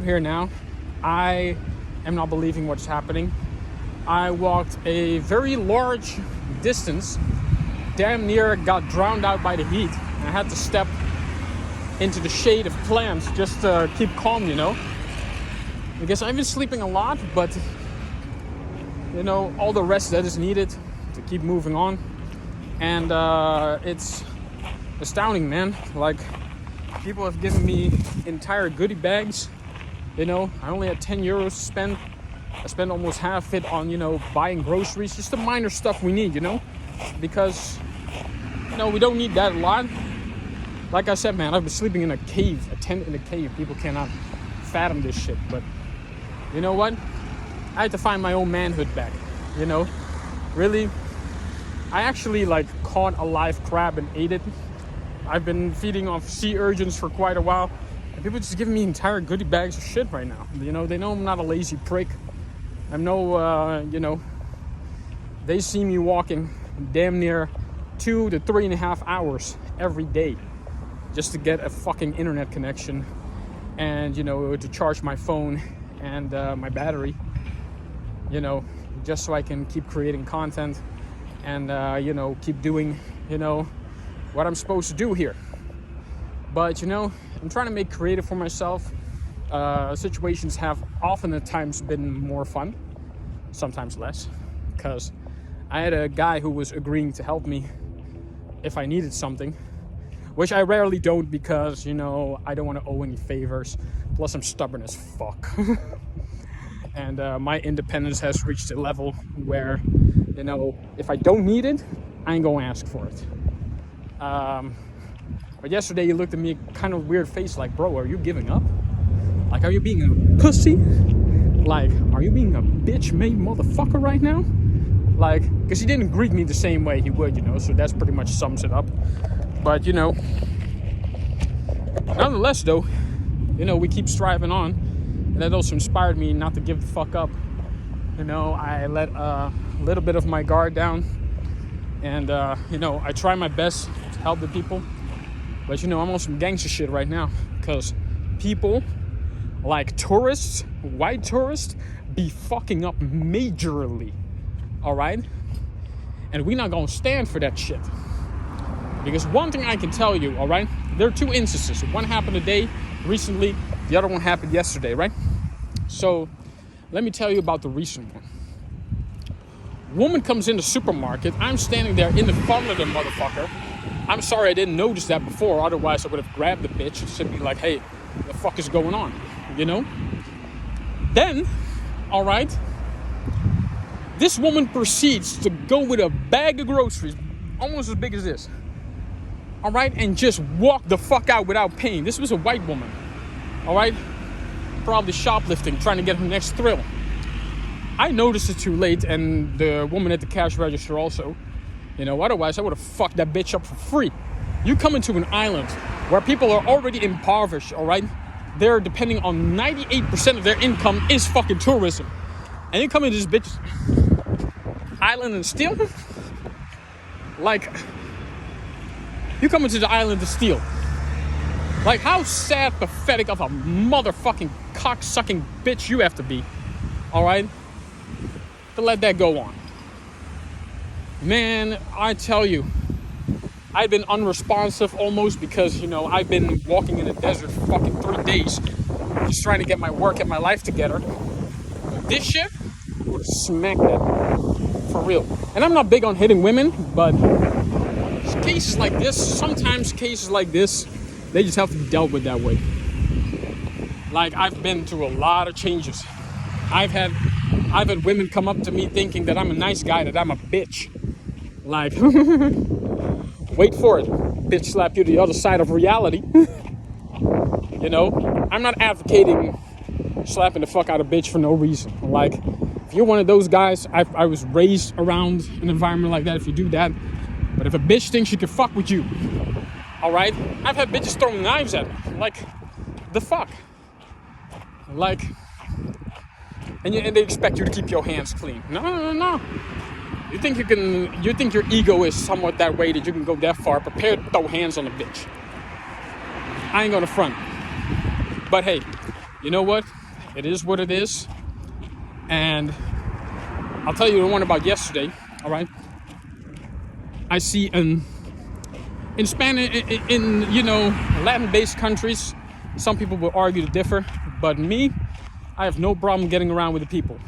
Here now, I am not believing what's happening. I walked a very large distance, damn near got drowned out by the heat. And I had to step into the shade of plants just to keep calm, Because I've been sleeping a lot, but all the rest that is needed to keep moving on. And it's astounding, man. Like, people have given me entire goodie bags. I only had 10 euros to spend. I spent almost half it on, buying groceries, just the minor stuff we need, because, we don't need that a lot. Like I said, man, I've been sleeping in a cave, a tent in a cave. People cannot fathom this shit, but you know what? I had to find my own manhood back, Really, I actually, caught a live crab and ate it. I've been feeding off sea urchins for quite a while. People just giving me entire goodie bags of shit right now. They know I'm not a lazy prick. I'm they see me walking damn near 2 to 3.5 hours every day just to get a fucking internet connection and, to charge my phone and my battery, just so I can keep creating content and, keep doing, what I'm supposed to do here. But, I'm trying to make creative for myself. Situations have often at times been more fun, sometimes less, because I had a guy who was agreeing to help me if I needed something, which I rarely don't because, I don't want to owe any favors. Plus, I'm stubborn as fuck. And my independence has reached a level where, if I don't need it, I ain't gonna ask for it. But yesterday you looked at me kind of weird face like, bro, are you giving up? Like, are you being a pussy? Like, are you being a bitch-made motherfucker right now? Like, because he didn't greet me the same way he would, so that's pretty much sums it up. But, nonetheless, though, we keep striving on. And that also inspired me not to give the fuck up. I let a little bit of my guard down. And, I try my best to help the people. But, I'm on some gangster shit right now. Because people, like tourists, white tourists, be fucking up majorly. Alright? And we're not gonna stand for that shit. Because one thing I can tell you, alright? There are 2 instances. One happened today, recently. The other one happened yesterday, right? So, let me tell you about the recent one. Woman comes in the supermarket. I'm standing there in the front of the motherfucker. I'm sorry I didn't notice that before. Otherwise, I would have grabbed the bitch and said, like, hey, what the fuck is going on? Then, all right, this woman proceeds to go with a bag of groceries, almost as big as this, all right, and just walk the fuck out without paying. This was a white woman, all right, probably shoplifting, trying to get her next thrill. I noticed it too late, and the woman at the cash register also. Otherwise I would have fucked that bitch up for free. You come into an island where people are already impoverished, all right? They're depending on 98% of their income is fucking tourism. And you come into this bitch island and steal? Like, you come into the island to steal. Like, how sad, pathetic of a motherfucking cock-sucking bitch you have to be, all right? To let that go on. Man, I tell you, I've been unresponsive almost because, I've been walking in the desert for fucking 3 days just trying to get my work and my life together. This shit would have smacked that for real. And I'm not big on hitting women, but cases like this, sometimes cases like this, they just have to be dealt with that way. Like, I've been through a lot of changes. I've had women come up to me thinking that I'm a nice guy, that I'm a bitch. Like, wait for it. Bitch slap you to the other side of reality. I'm not advocating slapping the fuck out of bitch for no reason. Like, if you're one of those guys, I was raised around an environment like that, if you do that. But if a bitch thinks she can fuck with you, alright? I've had bitches throwing knives at me. Like, the fuck? Like, and they expect you to keep your hands clean. No. You think your ego is somewhat that way that you can go that far? Prepare to throw hands on a bitch. I ain't gonna front. But hey, you know what? It is what it is. And I'll tell you the one about yesterday, all right? I see in Spanish, in Latin-based countries, some people will argue to differ, but me, I have no problem getting around with the people.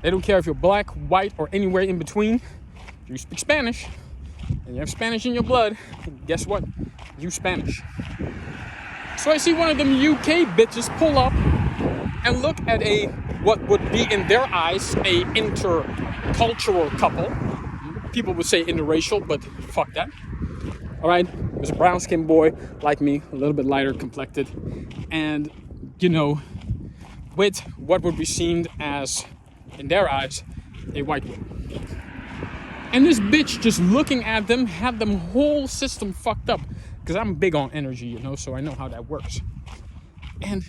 They don't care if you're black, white, or anywhere in between. If you speak Spanish, and you have Spanish in your blood, guess what? You Spanish. So I see one of them UK bitches pull up and look at what would be in their eyes a intercultural couple. People would say interracial, but fuck that. All right, it was a brown-skinned boy like me, a little bit lighter complected, and with what would be seen as, in their eyes, a white woman. And this bitch just looking at them had them whole system fucked up, because I'm big on energy, so I know how that works. And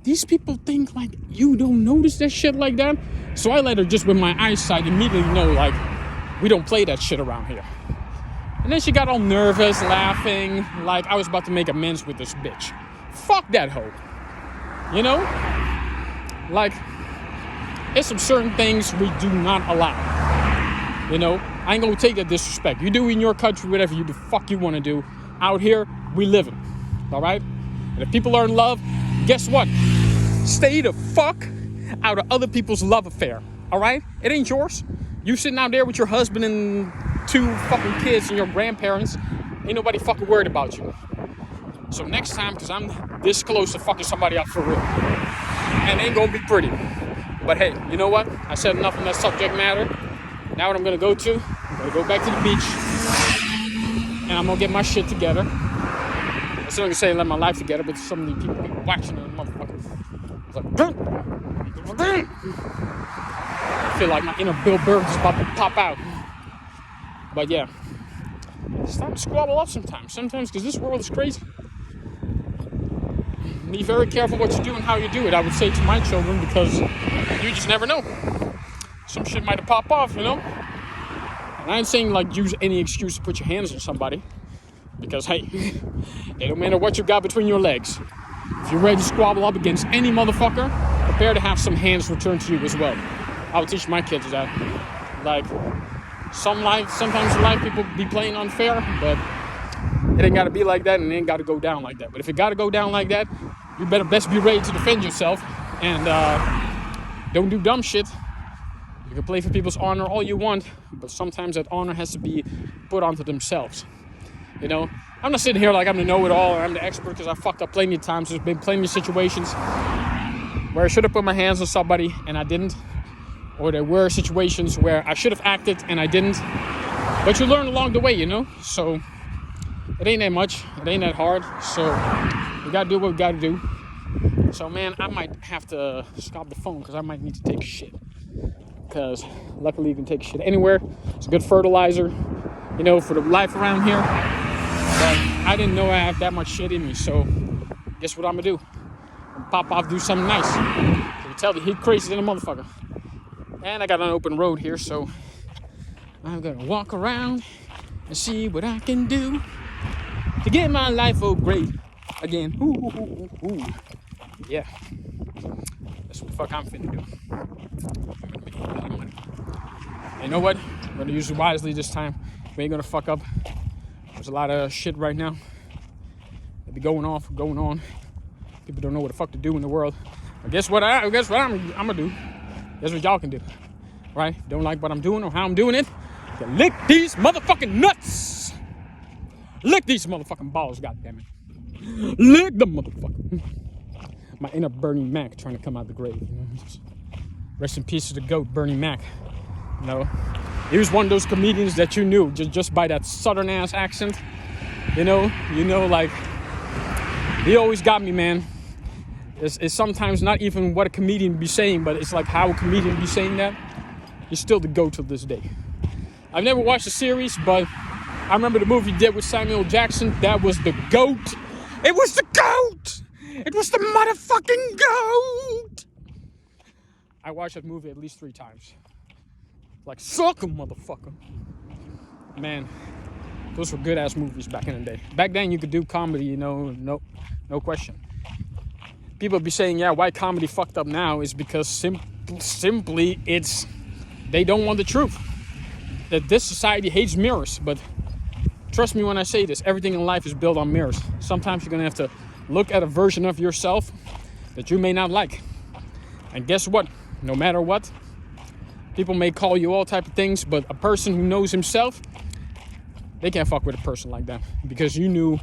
these people think like you don't notice that shit like that. So I let her just with my eyesight immediately know like we don't play that shit around here. And then she got all nervous, laughing, like I was about to make amends with this bitch. Fuck that hoe. Like, there's some certain things we do not allow. I ain't gonna take that disrespect. You do in your country whatever the fuck you want to do. Out here, we live it. All right? And if people are in love, guess what? Stay the fuck out of other people's love affair. All right? It ain't yours. You sitting out there with your husband and 2 fucking kids and your grandparents, ain't nobody fucking worried about you. So next time, because I'm this close to fucking somebody up for real, and it ain't gonna be pretty. But hey, you know what? I said enough on that subject matter. Now what I'm gonna go to, I'm gonna go back to the beach, and I'm gonna get my shit together. I'm still gonna say let my life together, but some of the people be watching the motherfuckers. It's like, I feel like my inner Bill Burr is about to pop out. But yeah, it's time to squabble up sometimes, because this world is crazy. Be very careful what you do and how you do it, I would say to my children, because you just never know. Some shit might have popped off, And I ain't saying like use any excuse to put your hands on somebody, because hey, it don't matter what you got between your legs. If you're ready to squabble up against any motherfucker, prepare to have some hands returned to you as well. I would teach my kids that. Like, sometimes in life people be playing unfair, but it ain't gotta be like that, and it ain't gotta go down like that. But if it gotta go down like that, you better best be ready to defend yourself, and don't do dumb shit. You can play for people's honor all you want, but sometimes that honor has to be put onto themselves. I'm not sitting here like I'm the know-it-all or I'm the expert, because I fucked up plenty of times. There's been plenty of situations where I should have put my hands on somebody and I didn't. Or there were situations where I should have acted and I didn't. But you learn along the way, So it ain't that much. It ain't that hard. So we gotta do what we gotta do. So man, I might have to stop the phone because I might need to take a shit. Because luckily you can take shit anywhere. It's a good fertilizer, for the life around here. But I didn't know I have that much shit in me. So guess what I'm gonna do? I'm gonna pop off, do something nice. So you tell the heat crazy than a motherfucker. And I got an open road here, so I'm gonna walk around and see what I can do to get my life great again. Ooh, ooh, ooh, ooh. Yeah, that's what the fuck I'm finna do. I'm gonna make a lot of money. And you know what? I'm gonna use it wisely this time. We ain't gonna fuck up. There's a lot of shit right now that be going on. People don't know what the fuck to do in the world. But guess what I'm gonna do? That's what y'all can do, right? Don't like what I'm doing or how I'm doing it? You lick these motherfucking nuts. Lick these motherfucking balls, goddammit. Lick the motherfucker. My inner Bernie Mac trying to come out of the grave. Just rest in peace to the GOAT, Bernie Mac. He was one of those comedians that you knew just by that southern ass accent. Like he always got me, man. It's sometimes not even what a comedian be saying, but it's like how a comedian be saying that. He's still the GOAT to this day. I've never watched the series, but I remember the movie he did with Samuel Jackson. That was the GOAT. It was the GOAT! It was the motherfucking GOAT! I watched that movie at least 3 times. Like, suck 'em, motherfucker. Man, those were good-ass movies back in the day. Back then, you could do comedy, no question. people be saying, yeah, why comedy fucked up now is because simply they don't want the truth. That this society hates mirrors, but trust me when I say this, everything in life is built on mirrors. Sometimes you're gonna have to look at a version of yourself that you may not like. And guess what? No matter what, people may call you all type of things, but a person who knows himself, they can't fuck with a person like that, because you know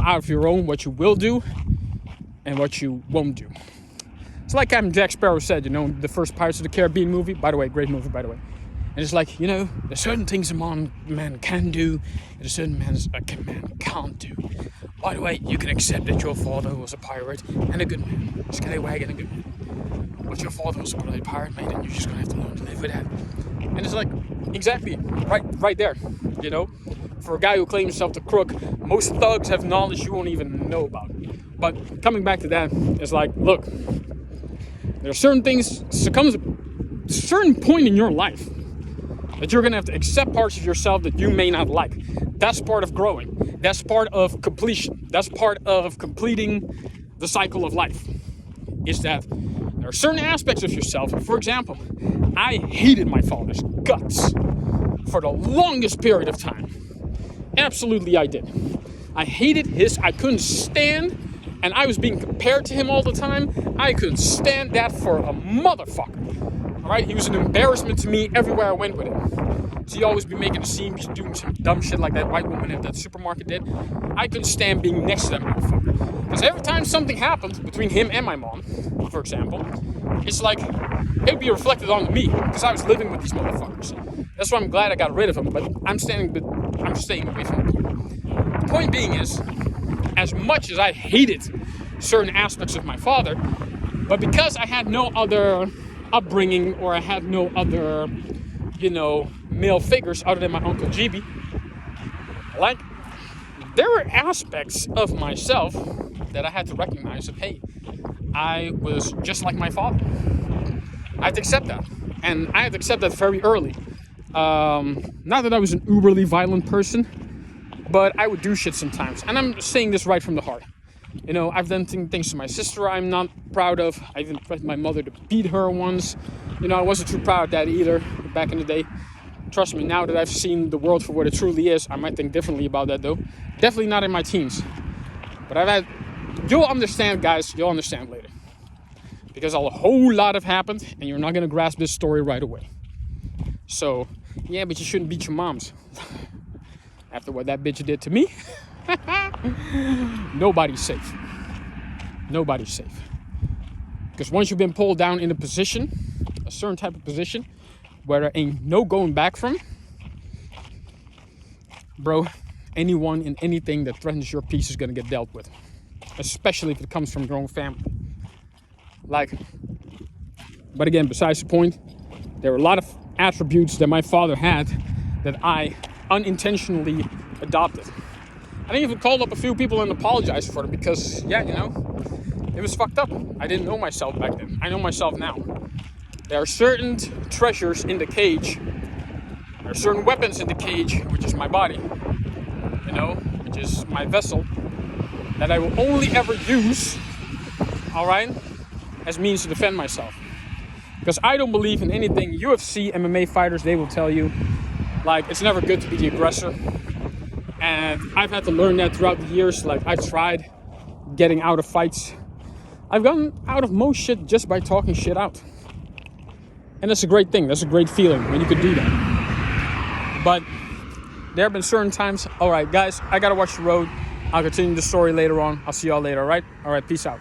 out of your own what you will do and what you won't do. It's like Captain Jack Sparrow said, the first Pirates of the Caribbean movie. By the way, great movie, by the way. And it's like, there's certain things a man can do, and there's certain man can't do. By the way, you can accept that your father was a pirate and a good man. Scallywag and a good man. But your father was a pirate, mate, and you're just gonna have to learn to live with that. And it's like, exactly, right there, For a guy who claims himself the crook, most thugs have knowledge you won't even know about. But coming back to that, it's like, look, there are certain things, there comes a certain point in your life that you're going to have to accept parts of yourself that you may not like. That's part of growing. That's part of completion. That's part of completing the cycle of life. Is that there are certain aspects of yourself. For example, I hated my father's guts for the longest period of time. Absolutely I did. I hated I couldn't stand, and I was being compared to him all the time. I couldn't stand that for a motherfucker. Alright, he was an embarrassment to me everywhere I went with him. So he always be making a scene, he's doing some dumb shit like that white woman at that supermarket did. I couldn't stand being next to that motherfucker. Because every time something happened between him and my mom, for example, it's like, it'd be reflected on me, because I was living with these motherfuckers. That's why I'm glad I got rid of him, but I'm staying away from them. The point being is, as much as I hated certain aspects of my father, but because I had no other upbringing, or I had no other, male figures other than my Uncle GB, like, there were aspects of myself that I had to recognize that, hey, I was just like my father. I had to accept that. And I had to accept that very early. Not that I was an uberly violent person, but I would do shit sometimes. And I'm saying this right from the heart. I've done things to my sister I'm not proud of. I even threatened my mother to beat her once. I wasn't too proud of that either back in the day. Trust me, now that I've seen the world for what it truly is, I might think differently about that though. Definitely not in my teens. But you'll understand, guys, you'll understand later. Because a whole lot have happened, and you're not going to grasp this story right away. So, yeah, but you shouldn't beat your moms. After what that bitch did to me, nobody's safe. Nobody's safe. Because once you've been pulled down in a certain type of position, where there ain't no going back from, bro, anyone and anything that threatens your peace is going to get dealt with. Especially if it comes from your own family. But again, besides the point, there were a lot of attributes that my father had that I unintentionally adopted. I even called up a few people and apologized for it because, it was fucked up. I didn't know myself back then. I know myself now. There are certain treasures in the cage. There are certain weapons in the cage, which is my body, which is my vessel, that I will only ever use, as means to defend myself. Because I don't believe in anything. UFC, MMA fighters, they will tell you, it's never good to be the aggressor. And I've had to learn that throughout the years. I've tried getting out of fights. I've gotten out of most shit just by talking shit out. And that's a great thing. That's a great feeling when you can do that. But there have been certain times. All right, guys, I got to watch the road. I'll continue the story later on. I'll see y'all later, all right? All right, peace out.